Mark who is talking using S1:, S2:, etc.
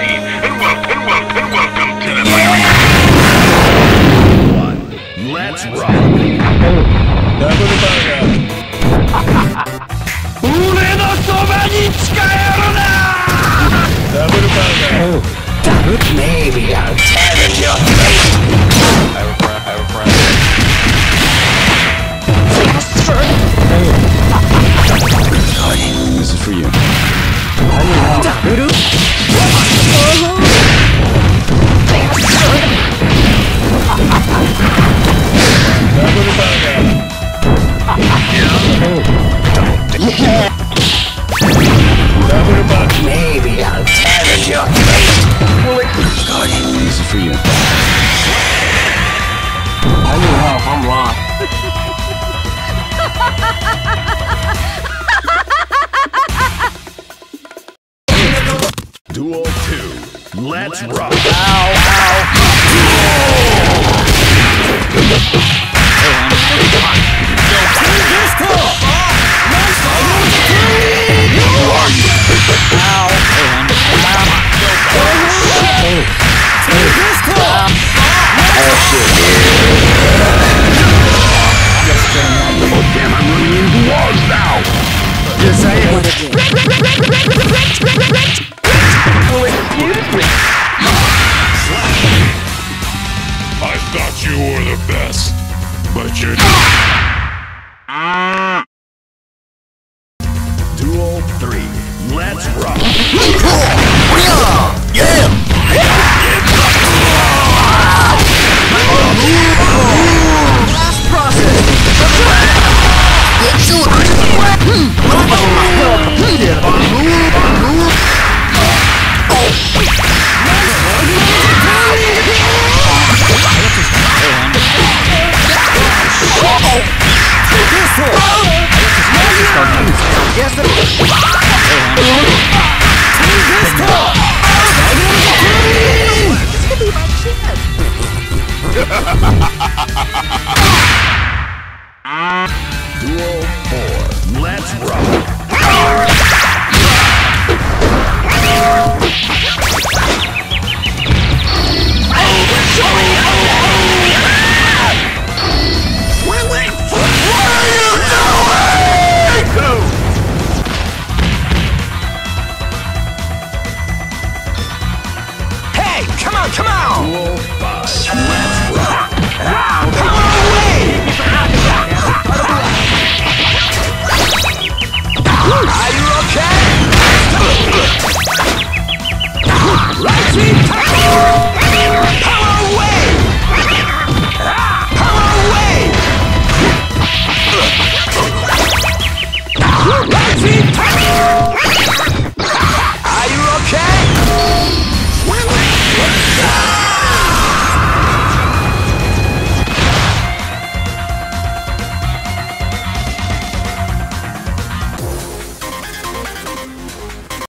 S1: and welcome to the one. Let's rock. Double burger. Double burger.
S2: Maybe I'll tear your face.
S1: I have a friend. This is for you.
S2: Maybe I'll tear your face.
S1: This is for you.
S2: I need help, I'm lost.
S1: Duel 2. Let's rock.
S2: Ow,
S1: Oh damn, I'm running into walls now!
S2: Yes, I am.
S1: I thought you were the best, but you're Duel 3. Let's rock!
S2: Yeah! Last process! Get you
S1: Duel 4. Let's rock!
S2: Hey, come on!
S1: Duel 5. Let's